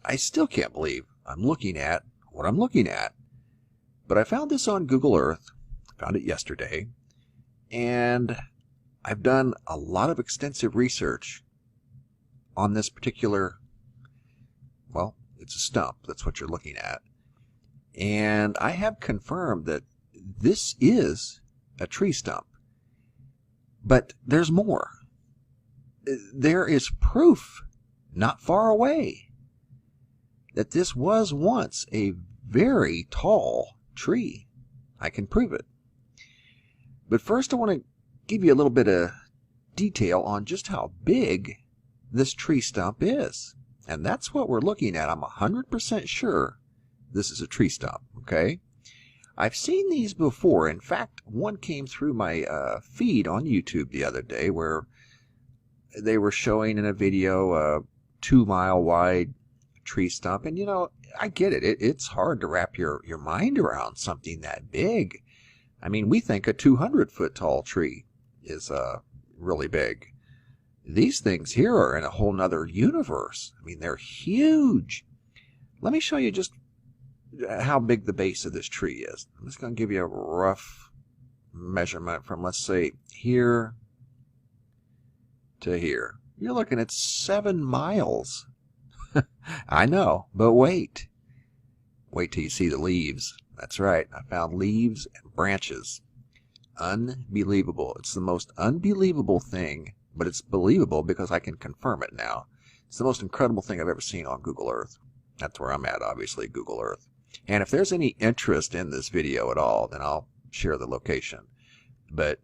I still can't believe I'm looking at what I'm looking at. But I found this on Google Earth. I found it yesterday. And I've done a lot of extensive research on this particular, well, it's a stump. That's what you're looking at. And I have confirmed that this is a tree stump. But there's more. There is proof not far away that this was once a very tall tree. I can prove it. But first I want to give you a little bit of detail on just how big this tree stump is. And that's what we're looking at. I'm 100% sure this is a tree stump, okay? I've seen these before. In fact, one came through my feed on YouTube the other day where they were showing in a video a 2-mile wide tree stump. And, you know, I get it. It's hard to wrap your mind around something that big. I mean, we think a 200-foot tall tree is really big. These things here are in a whole nother universe. I mean, they're huge. Let me show you just how big the base of this tree is. I'm just going to give you a rough measurement from, let's say, here to here. You're looking at 7 miles. I know, but wait. Wait till you see the leaves. That's right. I found leaves and branches. Unbelievable. It's the most unbelievable thing, but it's believable because I can confirm it now. It's the most incredible thing I've ever seen on Google Earth. That's where I'm at, obviously, Google Earth. And if there's any interest in this video at all, then I'll share the location. But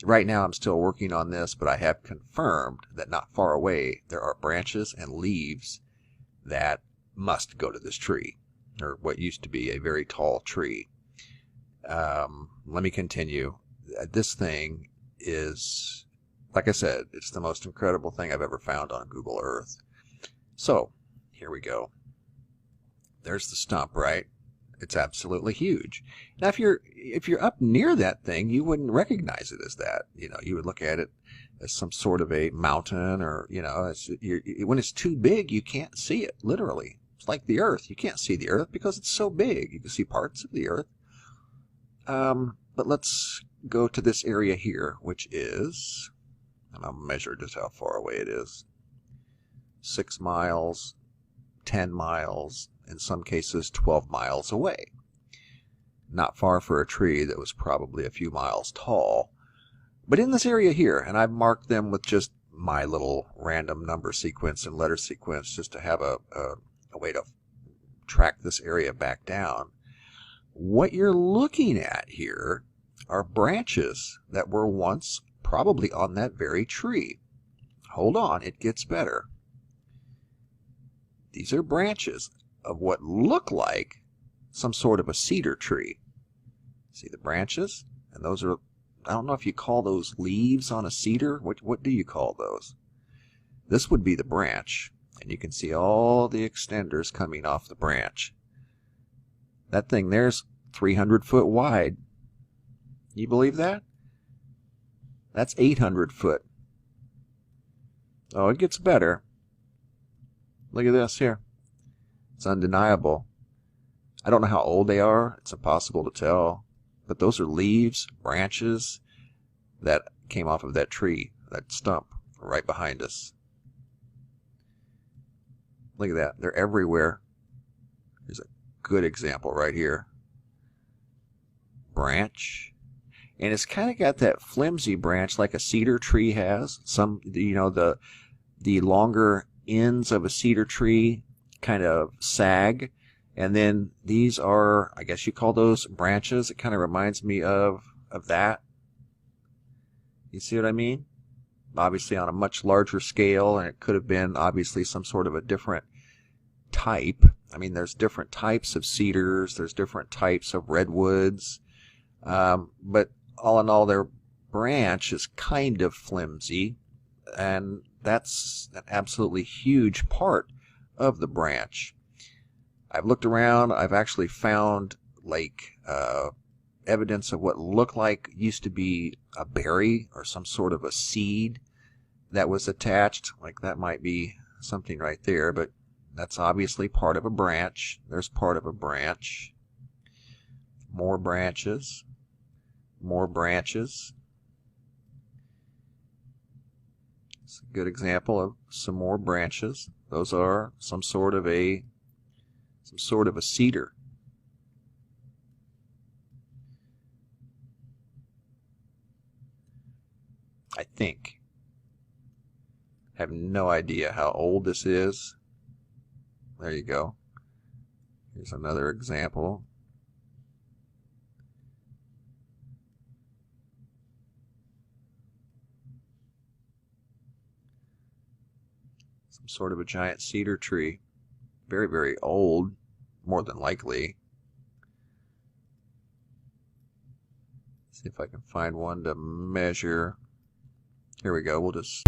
right now I'm still working on this, but I have confirmed that not far away there are branches and leaves that must go to this tree, or what used to be a very tall tree. Let me continue. This thing is, like I said, it's the most incredible thing I've ever found on Google Earth. So, here we go. There's the stump, right? It's absolutely huge. Now, if you're up near that thing, you wouldn't recognize it as that. You know, you would look at it as some sort of a mountain, or, you know, when it's too big, you can't see it, literally. It's like the Earth. You can't see the Earth because it's so big. You can see parts of the Earth. But let's go to this area here, which is, and I'll measure just how far away it is. 6 miles, 10 miles, in some cases 12 miles away. Not far for a tree that was probably a few miles tall. But in this area here, and I've marked them with just my little random number sequence and letter sequence just to have a way to track this area back down. What you're looking at here are branches that were once probably on that very tree. Hold on, it gets better. These are branches of what look like some sort of a cedar tree. See the branches? And those are, I don't know if you call those leaves on a cedar. What do you call those? This would be the branch. And you can see all the extenders coming off the branch. That thing there's 300 foot wide. You believe that? That's 800 foot. Oh, it gets better. Look at this here. It's undeniable. I don't know how old they are. It's impossible to tell. But those are leaves, branches that came off of that tree, that stump right behind us. Look at that. They're everywhere. Here's a good example right here. Branch. And it's kind of got that flimsy branch like a cedar tree has. Some, you know, the longer ends of a cedar tree kind of sag, and then these are, I guess you call those branches. It kind of reminds me of that. You see what I mean? Obviously on a much larger scale, and it could have been obviously some sort of a different type. I mean, there's different types of cedars, there's different types of redwoods, but all in all, their branch is kind of flimsy, and that's an absolutely huge part of the branch. I've looked around. I've actually found like evidence of what looked like used to be a berry or some sort of a seed that was attached. Like that might be something right there, but That's obviously part of a branch. There's part of a branch. More branches. More branches. It's a good example of some more branches. Those are some sort of a cedar. I think. I have no idea how old this is. There you go. Here's another example. Some sort of a giant cedar tree. Very, very old, more than likely. See if I can find one to measure. Here we go. We'll just